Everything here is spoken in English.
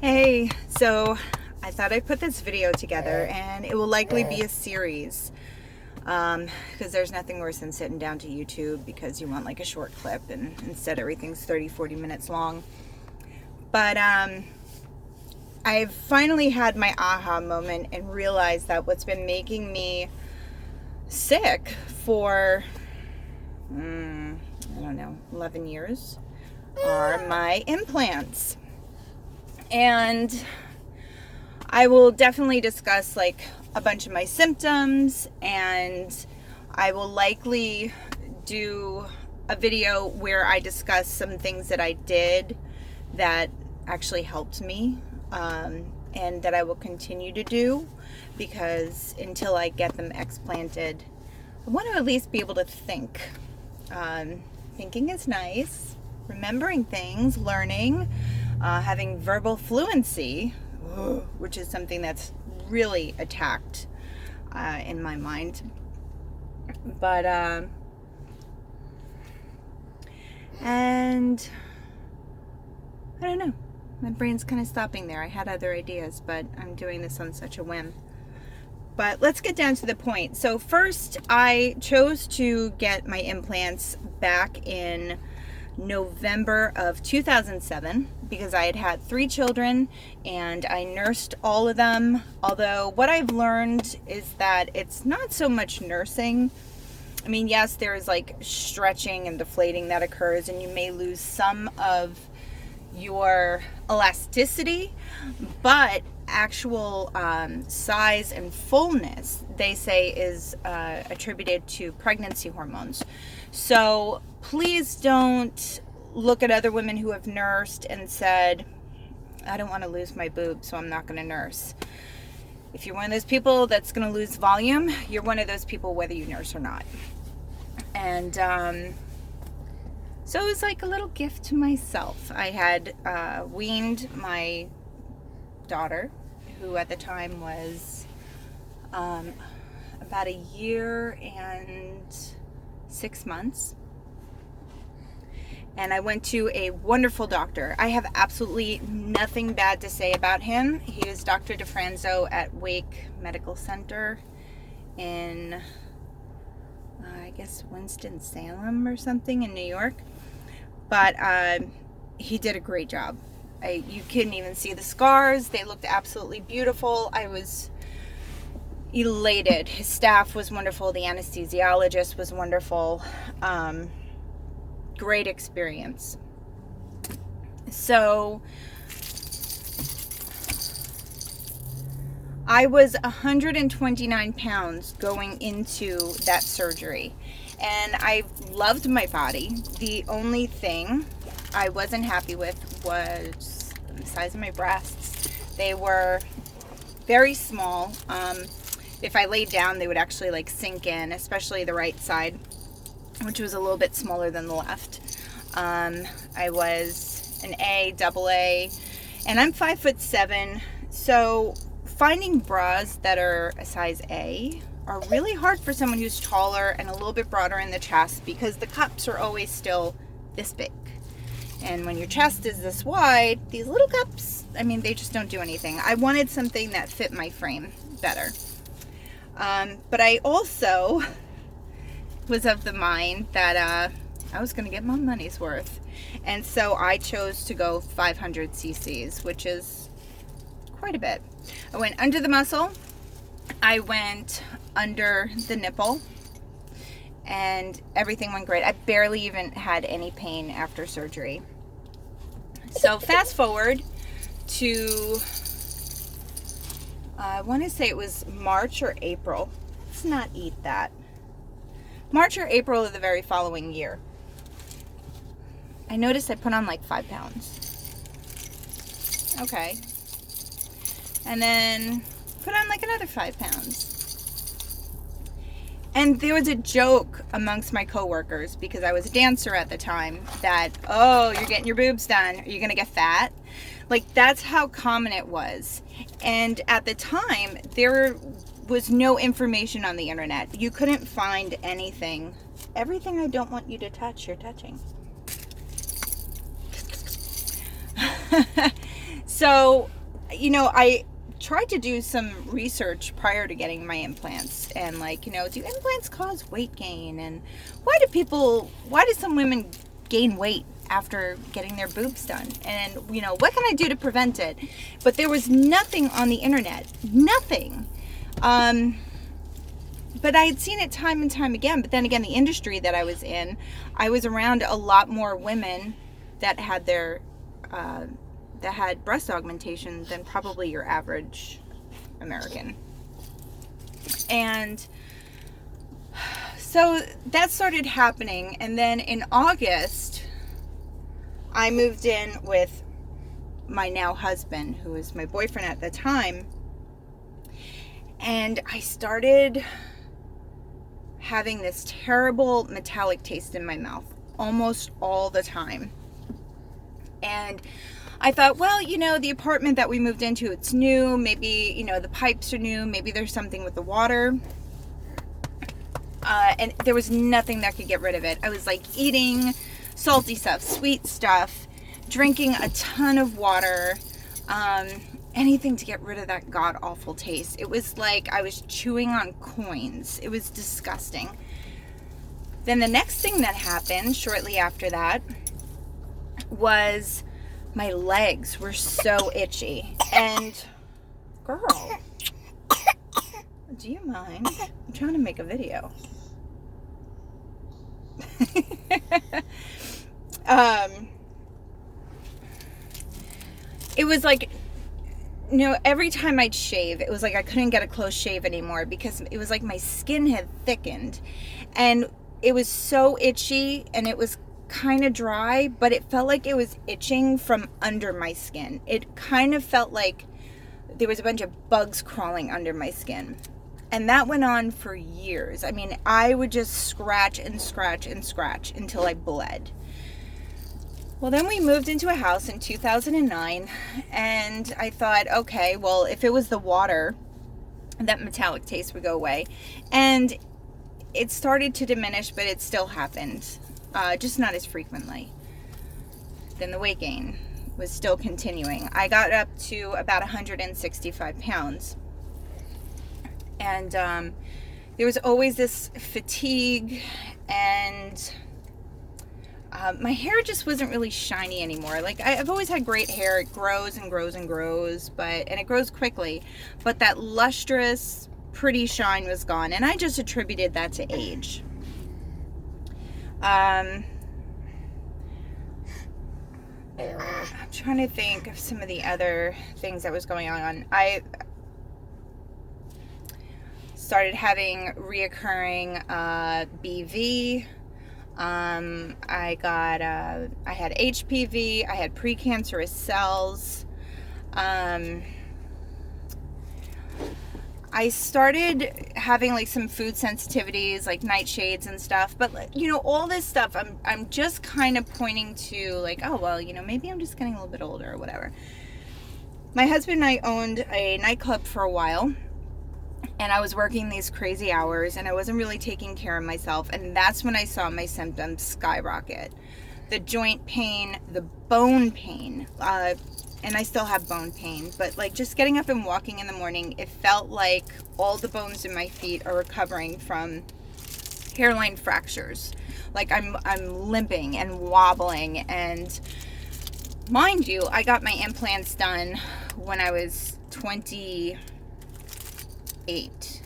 Hey, so I thought I'd put this video together, and it will likely be a series because there's nothing worse than sitting down to YouTube because you want like a short clip, and instead everything's 30-40 minutes long. But I've finally had my aha moment and realized that what's been making me sick for I don't know, 11 years are my implants. And I will definitely discuss like a bunch of my symptoms, and I will likely do a video where I discuss some things that I did that actually helped me, and that I will continue to do, because until I get them explanted, I want to at least be able to think. Thinking is nice, remembering things, learning, having verbal fluency, which is something that's really attacked in my mind. But, and I don't know. My brain's kind of stopping there. I had other ideas, but I'm doing this on such a whim. But let's get down to the point. So first, I chose to get my implants back in November of 2007 because I had had 3 children and I nursed all of them. Although what I've learned is that it's not so much nursing. I mean, yes, there's like stretching and deflating that occurs, and you may lose some of your elasticity, but actual size and fullness, they say, is attributed to pregnancy hormones. So please don't look at other women who have nursed and said, I don't want to lose my boob, so I'm not going to nurse. If you're one of those people that's going to lose volume, you're one of those people whether you nurse or not. And so it was like a little gift to myself. I had weaned my daughter, who at the time was about a year and 6 months. And I went to a wonderful doctor. I have absolutely nothing bad to say about him. He is Dr. DeFranzo at Wake Medical Center in, I guess, Winston-Salem or something in New York. But he did a great job. You couldn't even see the scars. They looked absolutely beautiful. I was elated. His staff was wonderful. The anesthesiologist was wonderful. Great experience. So I was 129 pounds going into that surgery, and I loved my body. The only thing I wasn't happy with was the size of my breasts. They were very small. If I laid down, they would actually like sink in, especially the right side, which was a little bit smaller than the left. I was an A, double A, and I'm 5'7". So finding bras that are a size A are really hard for someone who's taller and a little bit broader in the chest, because the cups are always still this big. And when your chest is this wide, these little cups, I mean, they just don't do anything. I wanted something that fit my frame better. But I also was of the mind that I was going to get my money's worth. And so I chose to go 500 cc's, which is quite a bit. I went under the muscle. I went under the nipple. And everything went great. I barely even had any pain after surgery. So fast forward to, I want to say it was March or April. Let's not eat that. March or April of the very following year. I noticed I put on like 5 pounds. Okay. And then put on like another 5 pounds. And there was a joke amongst my coworkers, because I was a dancer at the time, that, oh, you're getting your boobs done. Are you going to get fat? Like, that's how common it was. And at the time, there was no information on the internet. You couldn't find anything. Everything I don't want you to touch, you're touching. So, you know, I tried to do some research prior to getting my implants, and like, you know, do implants cause weight gain, and why do some women gain weight after getting their boobs done, and you know, what can I do to prevent it? But there was nothing on the internet, nothing. But I had seen it time and time again. But then again, the industry that I was in, I was around a lot more women that had their that had breast augmentation than probably your average American. And so that started happening. And then in August, I moved in with my now husband, who was my boyfriend at the time. And I started having this terrible metallic taste in my mouth almost all the time. And I thought, well, you know, the apartment that we moved into, it's new. Maybe, you know, the pipes are new. Maybe there's something with the water. And there was nothing that could get rid of it. I was like eating salty stuff, sweet stuff, drinking a ton of water, anything to get rid of that god-awful taste. It was like I was chewing on coins. It was disgusting. Then the next thing that happened shortly after that was my legs were so itchy. And, girl, do you mind? I'm trying to make a video. It was like, you know, every time I'd shave, it was like I couldn't get a close shave anymore because it was like my skin had thickened. And it was so itchy, and it was kind of dry, but it felt like it was itching from under my skin. It kind of felt like there was a bunch of bugs crawling under my skin. And that went on for years. I mean, I would just scratch and scratch and scratch until I bled. Well, then we moved into a house in 2009, and I thought, okay, well, if it was the water, that metallic taste would go away. And it started to diminish, but it still happened, just not as frequently. Then the weight gain was still continuing. I got up to about 165 pounds. And there was always this fatigue, and my hair just wasn't really shiny anymore. Like, I've always had great hair. It grows and grows and grows, and it grows quickly. But that lustrous, pretty shine was gone, and I just attributed that to age. I'm trying to think of some of the other things that was going on. I started having reoccurring BV. I had HPV. I had precancerous cells. I started having like some food sensitivities, like nightshades and stuff. But you know, all this stuff, I'm just kind of pointing to like, oh well, you know, maybe I'm just getting a little bit older or whatever. My husband and I owned a nightclub for a while. And I was working these crazy hours, and I wasn't really taking care of myself. And that's when I saw my symptoms skyrocket. The joint pain, the bone pain, and I still have bone pain. But like just getting up and walking in the morning, it felt like all the bones in my feet are recovering from hairline fractures. Like I'm limping and wobbling. And mind you, I got my implants done when I was 28.